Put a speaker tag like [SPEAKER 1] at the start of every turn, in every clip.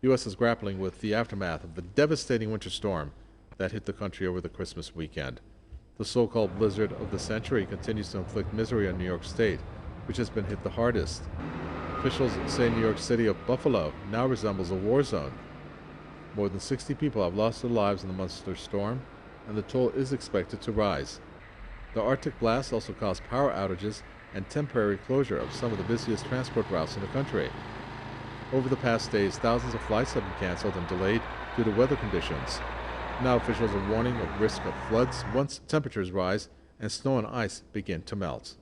[SPEAKER 1] U.S. is grappling with the aftermath of the devastating winter storm that hit the country over the Christmas weekend. The so-called blizzard of the century continues to inflict misery on New York State, which has been hit the hardest. Officials say New York City of Buffalo now resembles a war zone. More than 60 people have lost their lives in the monster storm, and the toll is expected to rise. The Arctic blast also caused power outages and temporary closure of some of the busiest transport routes in the country. Over the past days, thousands of flights have been canceled and delayed due to weather conditions. Now officials are warning of risk of floods once temperatures rise and snow and ice begin to melt.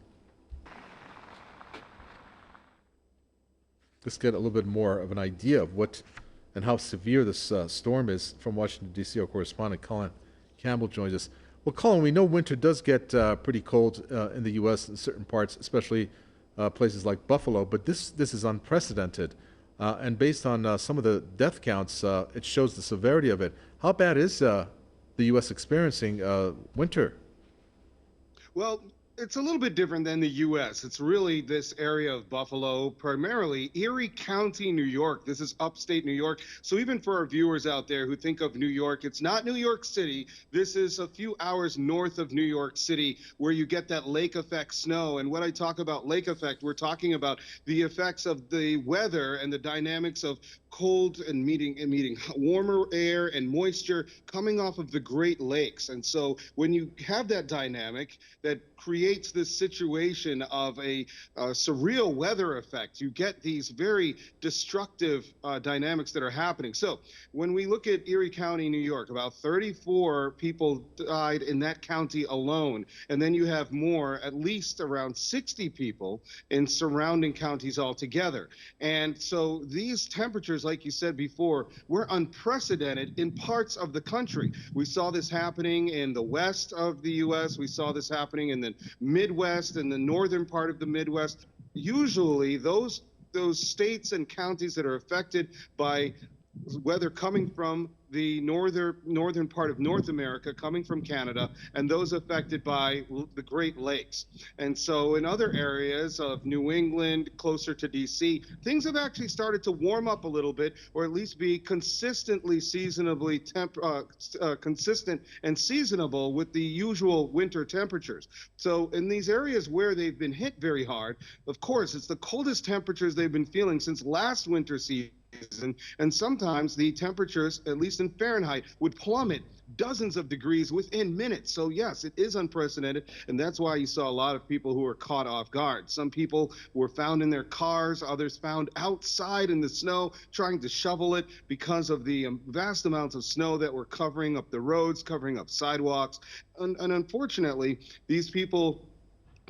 [SPEAKER 1] Let's get a little bit more of an idea of what and how severe this storm is from Washington, D.C. Our correspondent Colin Campbell joins us. Well, Colin, we know winter does get pretty cold in the U.S. in certain parts, especially places like Buffalo, but this is unprecedented. And based on some of the death counts, it shows the severity of it. How bad is the U.S. experiencing winter?
[SPEAKER 2] Well, it's a little bit different than the U.S. It's really this area of Buffalo, primarily Erie County, New York. This is upstate New York. So even for our viewers out there who think of New York, it's not New York City. This is a few hours north of New York City where you get that lake effect snow. And when I talk about lake effect, we're talking about the effects of the weather and the dynamics of cold and meeting warmer air and moisture coming off of the Great Lakes. And so when you have that dynamic that creates this situation of a surreal weather effect, you get these very destructive dynamics that are happening. So when we look at Erie County, New York, about 34 people died in that county alone. And then you have more, at least around 60 people in surrounding counties altogether. And so these temperatures, like you said before, were unprecedented in parts of the country. We saw this happening in the west of the U.S. We saw this happening in the Midwest and the northern part of the Midwest. Usually those states and counties that are affected by weather coming from the northern part of North America, coming from Canada, and those affected by the Great Lakes. And so in other areas of New England, closer to DC, things have actually started to warm up a little bit, or at least be consistently seasonably consistent and seasonable with the usual winter temperatures. So in these areas where they've been hit very hard, of course, it's the coldest temperatures they've been feeling since last winter season. And sometimes the temperatures, at least in Fahrenheit, would plummet dozens of degrees within minutes. So yes, it is unprecedented, and that's why you saw a lot of people who were caught off guard. Some people were found in their cars, others found outside in the snow trying to shovel it because of the vast amounts of snow that were covering up the roads, covering up sidewalks. And unfortunately, these people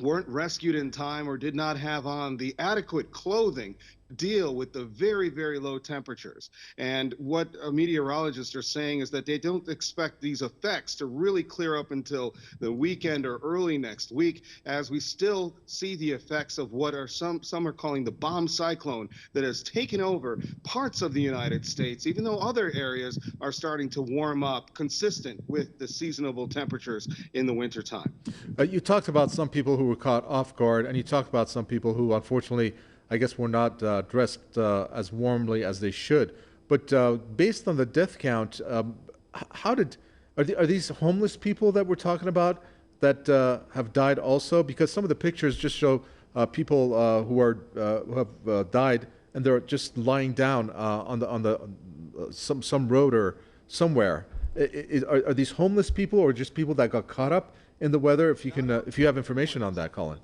[SPEAKER 2] weren't rescued in time or did not have on the adequate clothing to deal with the very, very low temperatures. And what meteorologists are saying is that they don't expect these effects to really clear up until the weekend or early next week, as we still see the effects of what are some are calling the bomb cyclone that has taken over parts of the United States, even though other areas are starting to warm up consistent with the seasonable temperatures in the wintertime.
[SPEAKER 1] You talked about some people who were caught off guard, and you talked about some people who, unfortunately, I guess, were not dressed as warmly as they should. But based on the death count, are these homeless people that we're talking about that have died also? Because some of the pictures just show people who have died, and they're just lying down on some road or somewhere. Are these homeless people or just people that got caught up in the weather? If you have information on that, Colin.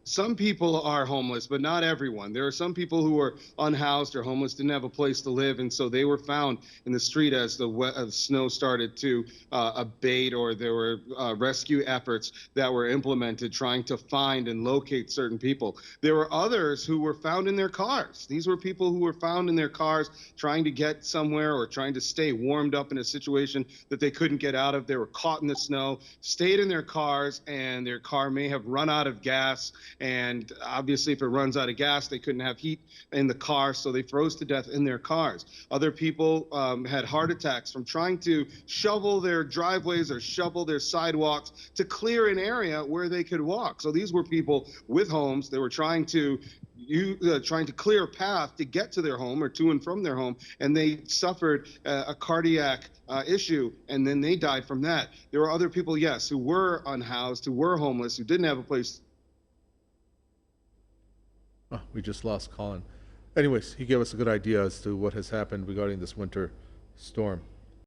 [SPEAKER 2] Some people are homeless, but not everyone. There are some people who are unhoused or homeless, didn't have a place to live, and so they were found in the street as the snow started to abate, or there were rescue efforts that were implemented trying to find and locate certain people. There were others who were found in their cars. These were people who were found in their cars trying to get somewhere or trying to stay warmed up in a situation that they couldn't get out of. They were caught in the snow, stayed in their cars, and their car may have run out of gas, And obviously, if it runs out of gas, they couldn't have heat in the car, so they froze to death in their cars. Other people had heart attacks from trying to shovel their driveways or shovel their sidewalks to clear an area where they could walk. So these were people with homes. They were trying to clear a path to get to their home or to and from their home, and they suffered a cardiac issue, and then they died from that. There were other people, yes, who were unhoused, who were homeless, who didn't have a place.
[SPEAKER 1] Oh, we just lost Colin. Anyways, he gave us a good idea as to what has happened regarding this winter storm.